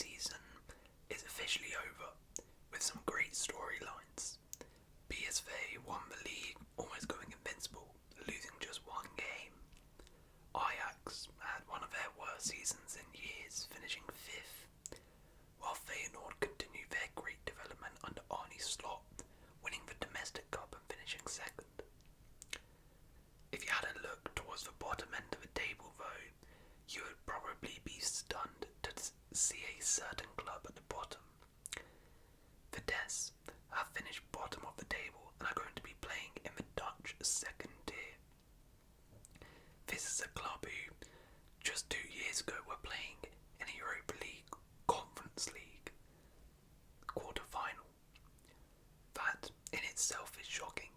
season is officially over, with some great storylines. PSV won the league, almost going invincible, losing just one game. Ajax had one of their worst seasons in years, finishing 5th, while Feyenoord continued their great development under Arne Slot, winning the domestic cup and finishing 2nd. If you had a look towards the bottom end of the table though, you would probably be stunned to see a certain club at the bottom. Vitesse have finished bottom of the table and are going to be playing in the Dutch 2nd tier. This is a club who, just 2 years ago, were playing in a Europa League Conference League quarter-final. That in itself is shocking,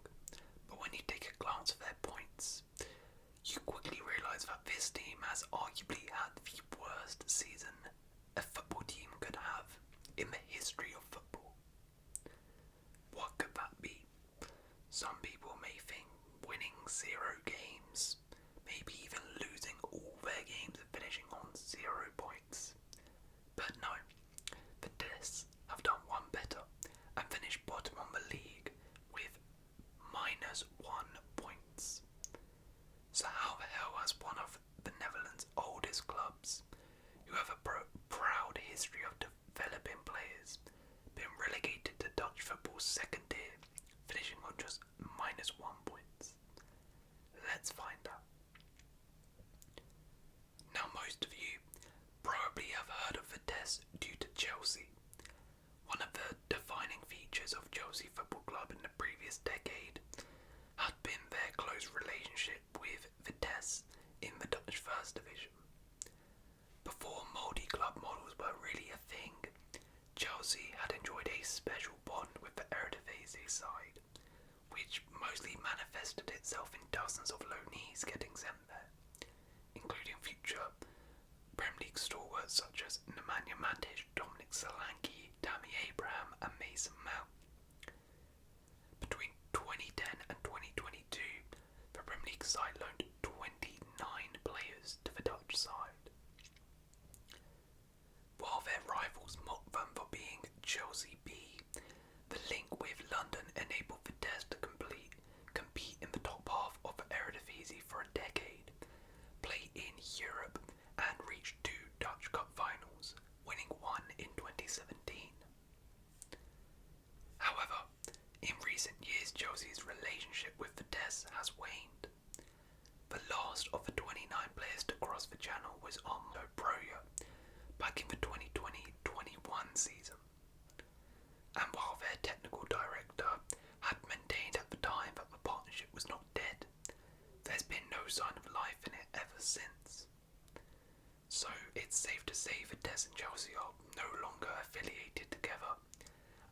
but when you take a glance at their points, you quickly realise that this team has arguably had the worst season a football team could have in the history of football. What could that be? Some people may think winning 0 games, maybe even losing all their games and finishing on 0 points. But no, Vitesse have done one better and finished bottom on the league with -1 points. So how the hell has one of the Netherlands' oldest clubs, who have a proud history of developing players, been relegated to Dutch football's 2nd tier, finishing on just -1 points? Let's find out. Now most of you probably have heard of Vitesse due to Chelsea. One of the defining features of Chelsea Football Club in the previous decade had been their close relationship with Vitesse in the Dutch First Division. Before multi-club models were really a thing, Chelsea had enjoyed a special bond with the Eredivisie side, which mostly manifested itself in dozens of loanees getting sent there, including future Premier League stalwarts such as Nemanja Matic, Dominic Solanke, Tammy Abraham and Mason Mount. Between 2010 and 2022, the Premier League side loaned 29 players to the Dutch side. While their rivals mocked them for being Chelsea B, the link with London enabled Vitesse to compete in the top half of the Eredivisie for a decade, play in Europe and reach 2 Dutch Cup finals, winning 1 in 2017. However, in recent years Chelsea's relationship with Vitesse has waned. The last of the 29 players to cross the channel was Armando Broja back in the 2020-21 season. And while their technical director had maintained at the time that the partnership was not dead, there's been no sign of life in it ever since. So it's safe to say Vitesse and Chelsea are no longer affiliated together,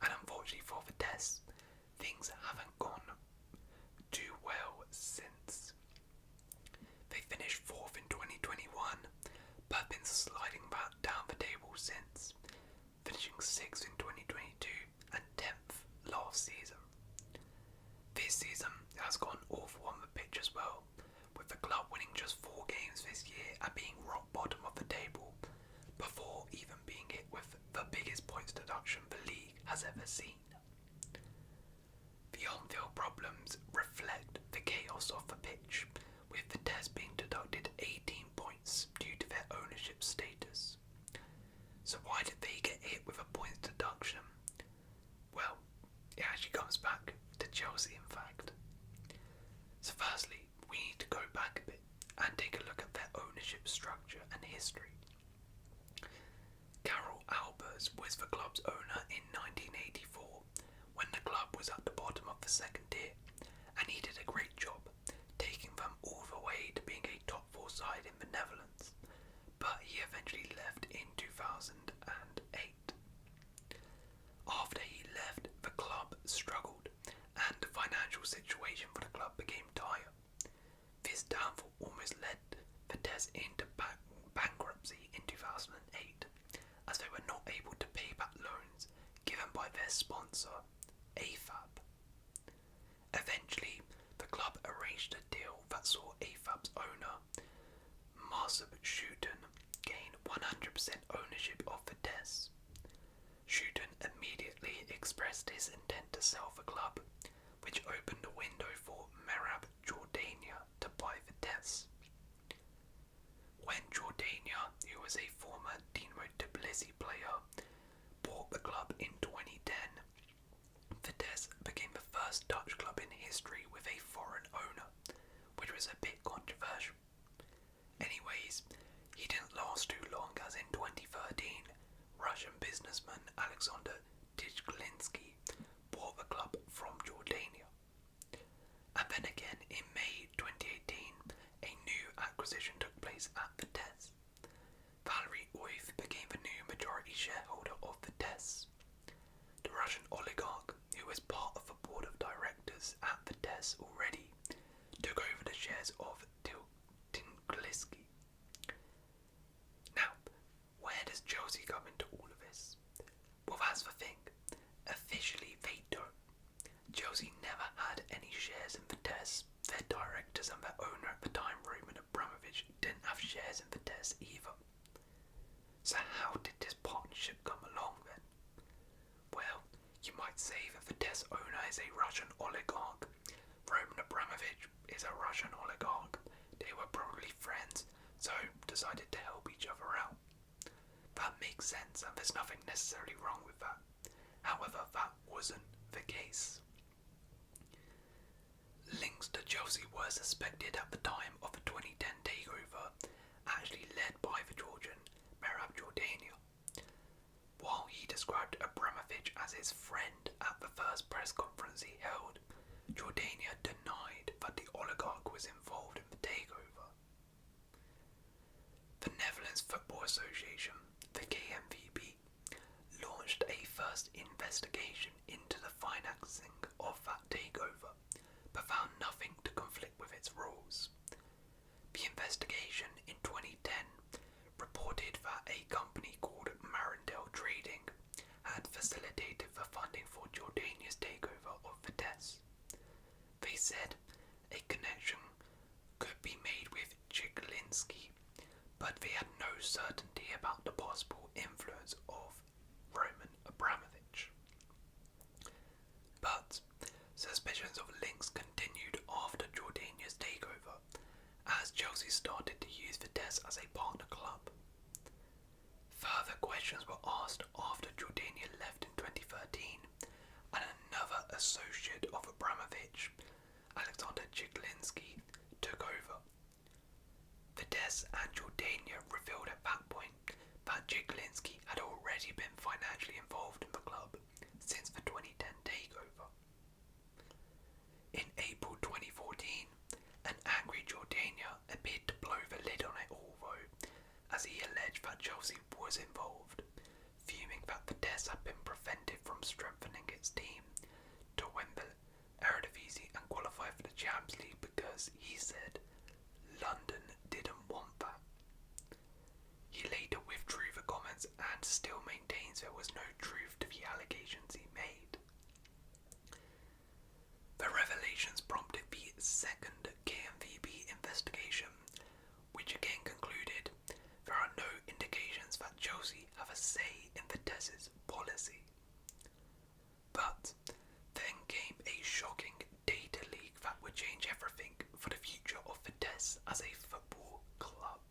and unfortunately for Vitesse, things haven't gone too well since. They finished 4th in 2021, but have been sliding back down the table since, finishing 6th in 2022 and 10th last season. This season has gone awful on the pitch as well, with the club winning just 4 games this year and being rock bottom of the table, before even being hit with the biggest points deduction the league has ever seen. The on-field problems reflect the chaos of the pitch, with Vitesse being deducted 18 points due to their ownership status. So why did they get hit with a points deduction? Well, it actually comes back to Chelsea in fact. So firstly, we need to go back a bit and take a look at their ownership structure and history. Karel Albers was the club's owner in 1984, when the club was at the bottom of the 2nd tier, and he did a great job, taking them all the way to being a top 4 side in the Netherlands, but he eventually left in 2008. After he left, the club struggled, and the financial situation for the club became dire. This downfall almost led Vitesse into bankruptcy in 2008, as they were not able to pay back loans given by their sponsor, AFAB. Eventually, the club arranged a deal that saw AFAB's owner, Marcel Schouten, gain 100% ownership of Vitesse. his intent to sell the club, which opened a window for Merab Jordania to buy Vitesse. When Jordania, who was a former Dinamo Tbilisi player, bought the club in 2010, Vitesse became the first Dutch club in history with a foreign owner, which was a bit controversial. Anyways, he didn't last too long, as in 2013, Russian businessman Alexander Tingling bought the club from Jordania. And then again, in May 2018, a new acquisition took place at Vitesse. Valery Oif became the new majority shareholder of Vitesse. The Russian oligarch, who was part of the board of directors at Vitesse already, took over the shares of Tingles. Now, where does Chelsea come into all of this? Well, that's the thing. Officially, they don't. Chelsea never had any shares in Vitesse. Their directors and their owner at the time, Roman Abramovich, didn't have shares in Vitesse either. So how did this partnership come along then? Well, you might say the Vitesse owner is a Russian oligarch. Roman Abramovich is a Russian oligarch. They were probably friends, so decided to help each other out. That makes sense, and there's nothing necessarily wrong with that. However, that wasn't the case. Links to Chelsea were suspected at the time of the 2010 takeover, actually led by the Georgian Merab Jordania. While he described Abramovich as his friend at the first press conference he held, Jordania denied that the oligarch was involved in the takeover. The Netherlands Football Association, the KNVB, launched a first investigation into the financing of that takeover, but found nothing to conflict with its rules. The investigation in 2010 reported that a company called Marindel Trading had facilitated the funding for Jordania's takeover of Vitesse. They said a connection could be made with Chiglinski, but they had no certainty about the possible influence of Roman Abramovich. But suspicions of links continued after Jordania's takeover, as Chelsea started to use Vitesse as a partner club. Further questions were asked after Jordania left in 2013, and another associate of Abramovich, Alexander Chiglinski, took over. Vitesse and Jordania revealed at that point that Chiglinski had already been financially involved in the club since the 2010 takeover. In April 2014, an angry Jordania appeared to blow the lid on it all, though, as he alleged that Chelsea was involved, fuming that Vitesse had been prevented from strengthening its team to win the Eredivisie and qualify for the Champions League because, he said, London didn't want that. He later withdrew the comments and still maintains there was no truth to the allegations he made. The revelations prompted the second KNVB investigation, which again concluded there are no indications that Chelsea have a say in Vitesse's policy. But then came a shocking data leak that would change everything for the future of Vitesse as a football club.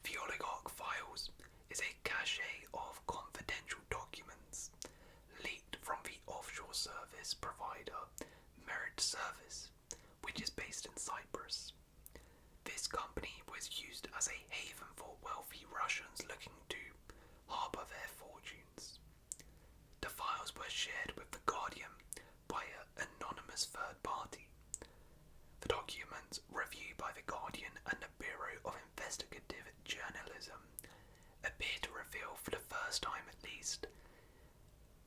The Oligarch Files is a cache of confidential documents leaked from the offshore service provider Merit Service, which is based in Cyprus. This company was used as a haven for wealthy Russians looking to harbour their fortunes. The files were shared with The Guardian by an anonymous third party. The documents, reviewed by The Guardian and the Bureau of Investigative Journalism, appear to reveal for the first time at least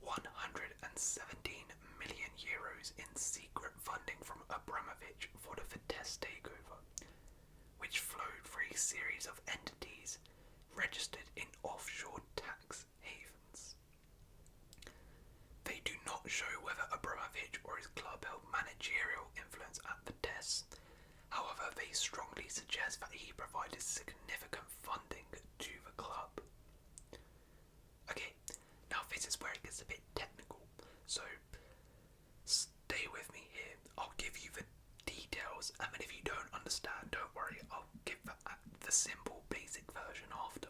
117 million euros in secret funding from Abramovich for the Vitesse takeover, which flowed through a series of entities registered in offshore tax havens. They do not show whether Abramovich or his club held managerial influence at Vitesse. However, they strongly suggest that he provided significant funding to the club. Okay, now this is where it gets simple basic version after.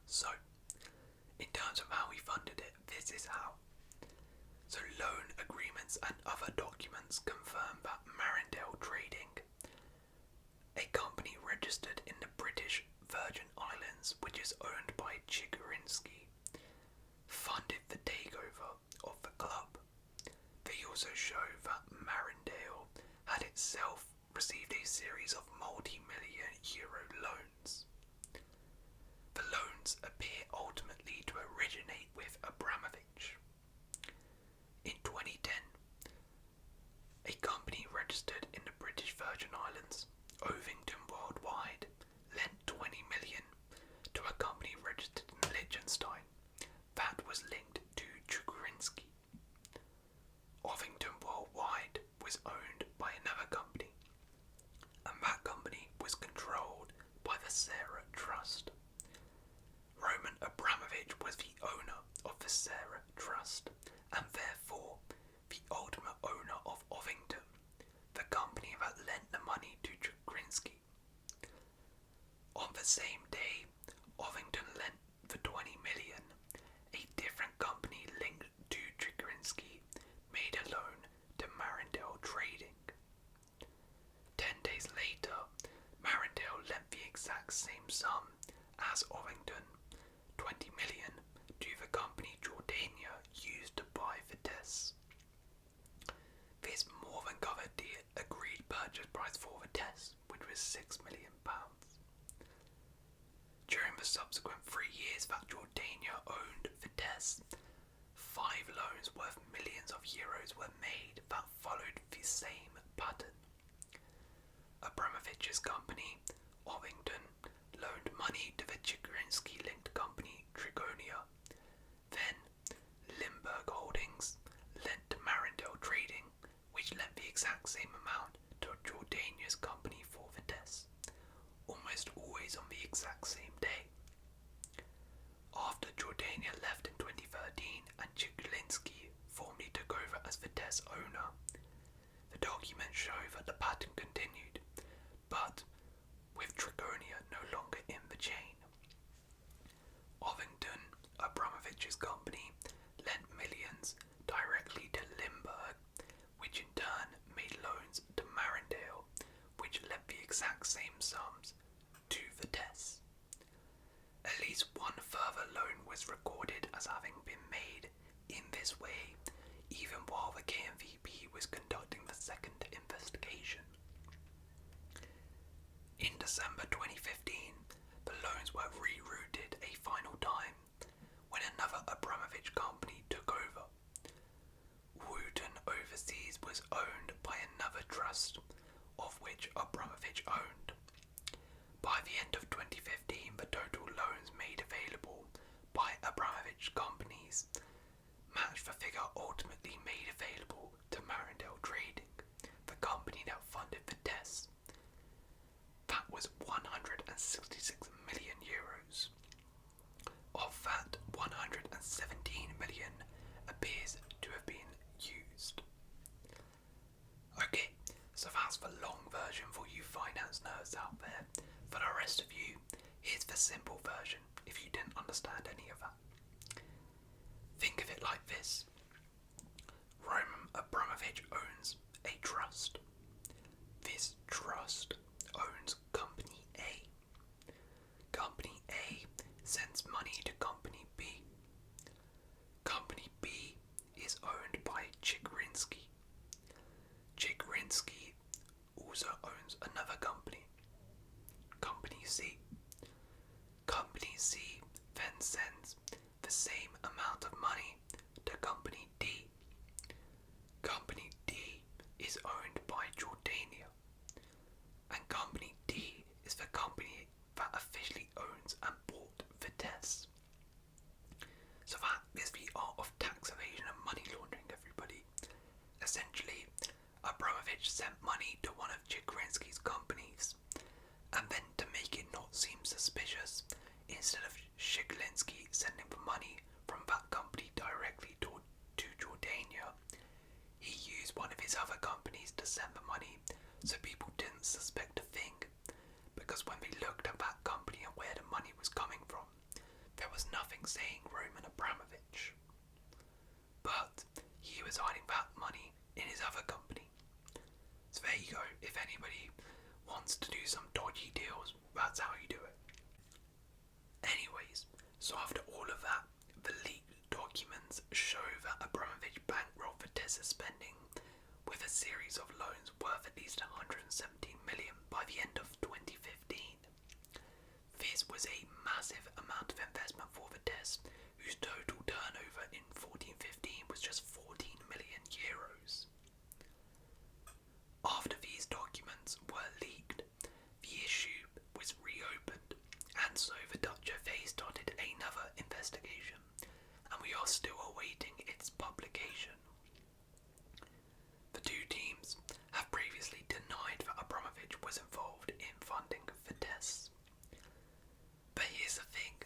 So, in terms of how he funded it, this is how. So loan agreements and other documents confirm that Marindale Trading, a company registered in the British Virgin Islands which is owned by Chigurinsky, funded the takeover of the club. They also show that Marindale had itself received a series of multi-million euro loans. The loans appear ultimately to originate with Abramovich. In 2010, a company registered in the British Virgin Islands, Ovington Worldwide, lent 20 million to a company registered in Liechtenstein that was linked to Chugrinsky. Ovington Worldwide was owned by another company, and that company was controlled by the Sarah Trust. Roman Abramovich was the owner of the Sarah Trust, and therefore the ultimate owner of Ovington, the company that lent the money to Chugrinsky. On the same day Ovington lent the 20 million, a different company linked to Chugrinsky made a loan to Marindale Trading. 10 days later, Marindale lent the exact same sum as Ovington, 20 million, to the company Jordania used to buy Vitesse. This more than covered the agreed purchase price for Vitesse, which was £6 million. During the subsequent 3 years that Jordania owned Vitesse, 5 loans worth millions of euros were made that followed the same pattern. Abramovich's company, Ovington, loaned money to the Chigrinsky-linked company Trigonia. Then, Limburg Holdings lent to Marindale Trading, which lent the exact same amount to Jordania's company for Vitesse, almost always on the exact same day. After Jordania left in 2013 and Chigrinsky formally took over as Vitesse owner, the documents show that the pattern continued, but with Trigonia no longer in the chain. Ovington, Abramovich's company, lent millions directly to Limburg, which in turn made loans to Marindale, which lent the exact same sums to Vitesse. At least one further loan was recorded as having been made in this way, even while the KMVP was conducting the second investigation. In December 2015, the loans were rerouted a final time when another Abramovich company took over. Wooten Overseas was owned by another trust, of which Abramovich owned. By the end of 2015, the total loans made available by Abramovich companies matched the figure ultimately made available to Marindale Trading, the company that funded Vitesse. That was 166 million euros. Of that, 117 million appears to have been used. Okay, so that's the long version for you finance nerds out there. For the rest of you, here's the simple version if you didn't understand any of that. Think of it like this. Roman Abramovich owns a trust. This trust owns Company A. Company A sends money to Company B. Company B is owned by Chigrinsky. Chigrinsky also owns another company, Company C. Company C then sends the same amount of money to Company D. Company D is owned by Jordania, and Company D is the company that officially owns and bought Vitesse. So that is the art of tax evasion and money laundering, everybody. Essentially, Abramovich sent money to one of Chigrinsky's companies, and then to make it not seem suspicious, instead of Chigrinsky sending the money from that company directly to Jordania, he used one of his other companies to send the money so people didn't suspect a thing, because when we look something saying Roman Abramovich. But he was hiding that money in his other company. So there you go, if anybody wants to do some dodgy deals, that's how you do it. Anyways, so after all of that, the leaked documents show that Abramovich bankrolled Vitesse spending with a series of loans worth at least 117 million by the end of 2015. This was a massive amount of investment for Vitesse, whose total turnover in 14-15 was just 14 million euros. After these documents were leaked, the issue was reopened, and so the Dutch FA started another investigation, and we are still awaiting its publication. The two teams have previously denied that Abramovich was involved in funding Vitesse. But here's the thing,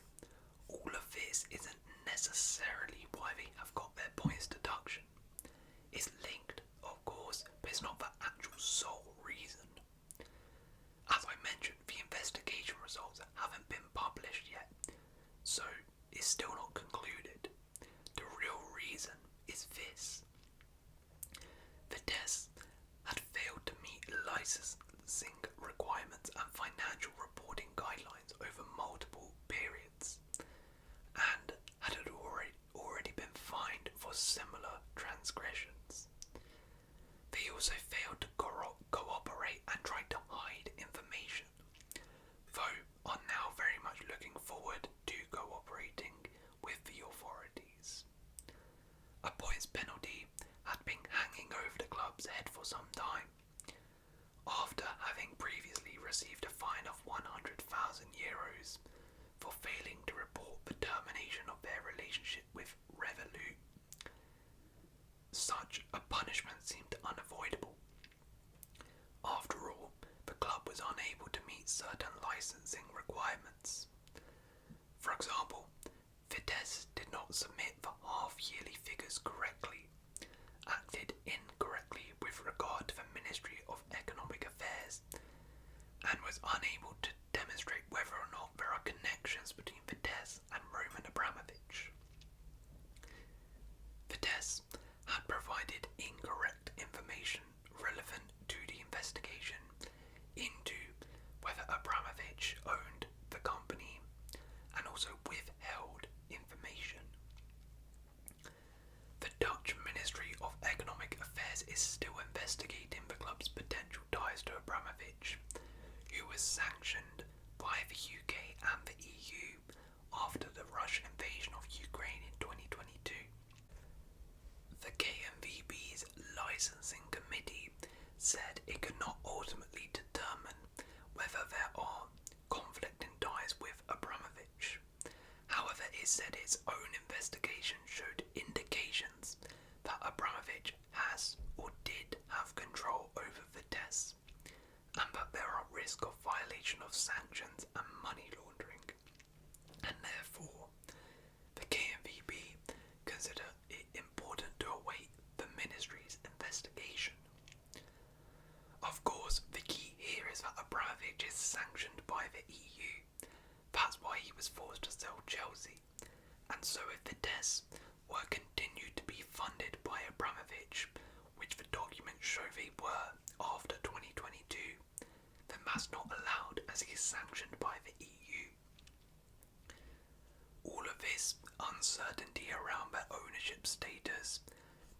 all of this isn't necessarily why they have got their points deduction. It's linked, of course, but it's not the actual sole reason. As I mentioned, the investigation results haven't been published yet, so it's still not concluded. The real reason is this. Vitesse had failed to meet licensing requirements and financial reporting guidelines over multiple periods, and had already been fined for similar transgressions. They also failed to cooperate and tried to hide information, though are now very much looking forward to cooperating with the authorities. A points penalty had been hanging over the club's head for some time, after having previously received a fine of 100,000 euros for failing to report the termination of their relationship with Revolut. Such a punishment seemed unavoidable. After all, the club was unable to meet certain licensing requirements. For example, Vitesse did not submit the half-yearly figures correctly, acted incorrectly with regard to the Ministry of Economic Affairs, and was unable to demonstrate whether or not there are connections between Vitesse and Roman Abramovich. Vitesse had provided incorrect information relevant to the investigation into whether Abramovich owned the company, and also withheld information. The Dutch Ministry of Economic Affairs is still investigating the club's potential ties to Abramovich, who was sanctioned by the UK and the EU after the Russian invasion of Ukraine in 2022. The KNVB's licensing committee said it could not ultimately determine whether there are conflicting ties with Abramovich. However, it said its own investigation showed indications that Abramovich has or did have control over Vitesse, and that there are risks of violation of sanctions and money laundering, and therefore the KNVB consider it important to await the ministry's investigation. Of course, the key here is that Abramovich is sanctioned by the EU. That's why he was forced to sell Chelsea, and so if Vitesse were continued to be funded by Abramovich, which the documents show they were after 2022, then that's not allowed as he is sanctioned by the EU. All of this uncertainty around their ownership status,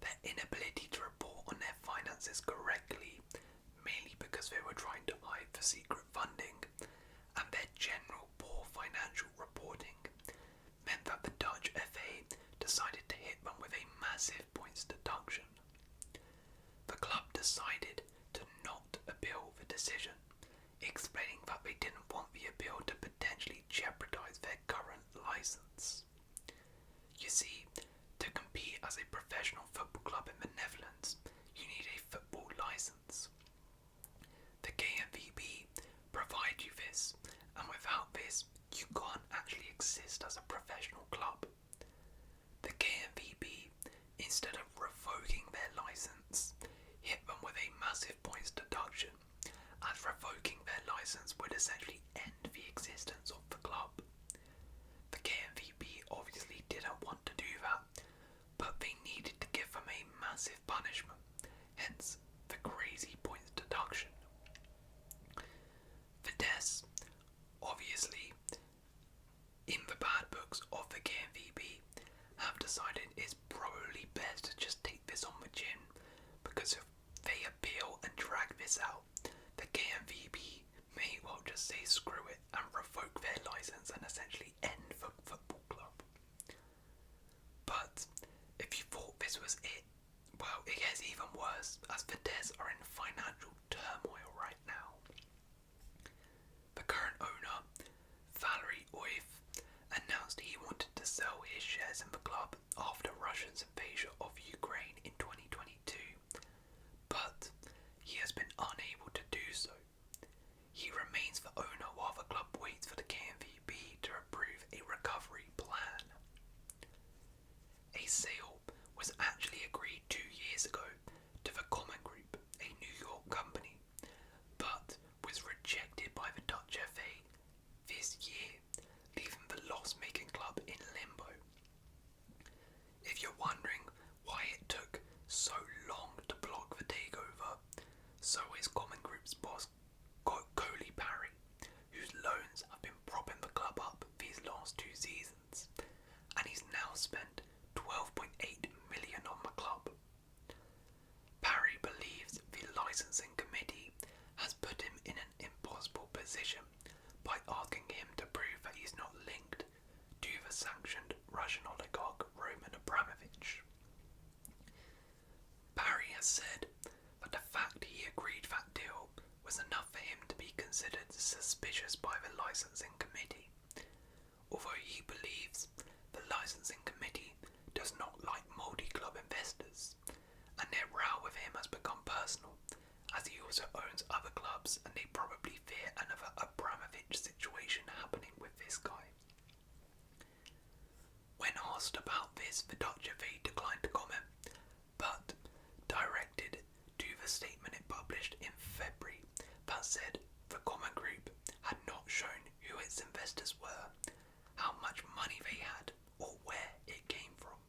their inability to report on their finances correctly, mainly because they were trying to hide the secret funding, and their general poor financial reporting, meant that the Dutch FA decided to hit them with a massive points deduction. The club decided to not appeal the decision, explaining that they didn't want the appeal to potentially jeopardize their current license. You see, to compete as a professional football club in the Netherlands, you need a football license. The KNVB provide you this, and without this, you can't actually exist as a professional club. The KNVB, instead of revoking their license, hit them with a massive points deduction, as revoking their license would essentially end the existence of the club. The KNVB obviously shares in the club after Russia's invasion of Ukraine in 2022, but he has been unable to do so. He remains the owner while the club waits for the KNVB to approve a recovery plan. A sale was actually agreed 2 years ago to the Common Group, a New York company, but was rejected by the Dutch FA this year, leaving the loss-making club in limbo. If you're wondering why it took so long to block the takeover, so is Common Group's boss Coley Parry, whose loans have been propping the club up these last 2 seasons, and he's now spent $12.8 million on the club. Parry believes the licensing committee has put him in an impossible position by asking him to prove that he's not linked to the sanctioned Russian oligarch Roman Abramovich. Parry has said that the fact he agreed that deal was enough for him to be considered suspicious by the licensing committee, although he believes the licensing committee does not like multi-club investors, and their row with him has become personal, as he also owns other clubs and they probably fear another Abramovich situation happening with this guy. When asked about this, the Dutch FA declined to comment, but directed to the statement it published in February that said the Common Group had not shown who its investors were, how much money they had, or where it came from.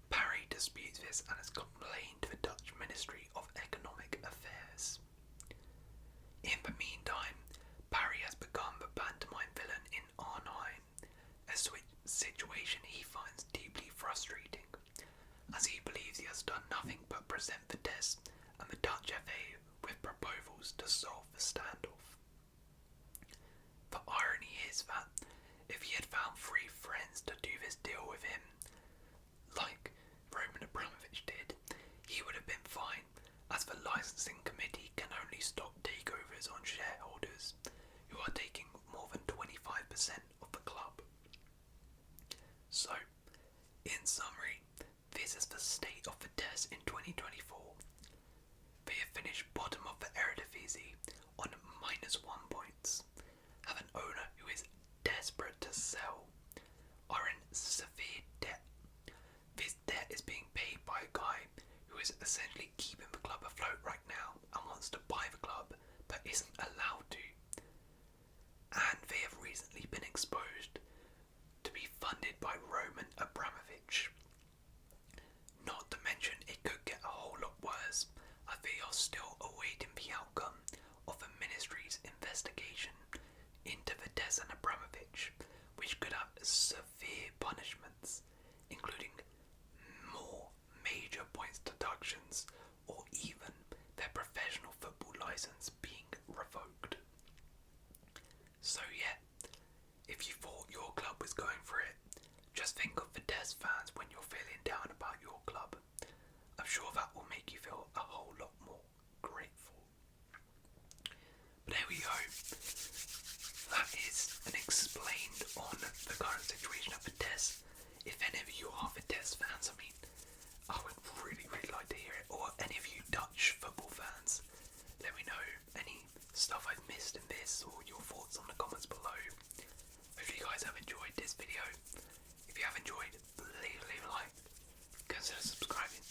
Parry disputes this and has complained to the Dutch Ministry of Economic Affairs. In the meantime, Parry has become the pantomime villain in Arnhem, a situation he finds deeply frustrating, as he believes he has done nothing but present Vitesse and the Dutch FA with proposals to solve the standoff. The irony is that if he had found 3 friends to do this deal with him, like Roman Abramovich did, he would have been fine, as the licensing committee can only stop takeovers on shareholders who are taking more than 25% of the club. So, in summary, this is the state of Vitesse in 2024. They have finished bottom of the Eredivisie on -1 points, have an owner who is desperate to sell, are in severe debt. This debt is being paid by a guy who is essentially keeping the club afloat right now and wants to buy the club but isn't allowed to. And they have recently been exposed to be funded by Roman Abramovich. Not to mention it could get a whole lot worse, as they are still awaiting the outcome of the ministry's investigation into Vitesse and Abramovich, which could have severe punishments, including more major points deductions or even their professional football license being revoked. So yeah, if you thought your club was going for it, just think of Vitesse fans when you're feeling down about your club. I'm sure that will make you feel a whole lot more grateful. But there we go. That is an explained on the current situation at Vitesse. If any of you are Vitesse fans, I mean, I would really like to hear it. Or any of you Dutch football fans, let me know any stuff I've missed in this or your thoughts on the comments below. Hopefully you guys have enjoyed this video. If you have enjoyed, leave a like, consider subscribing,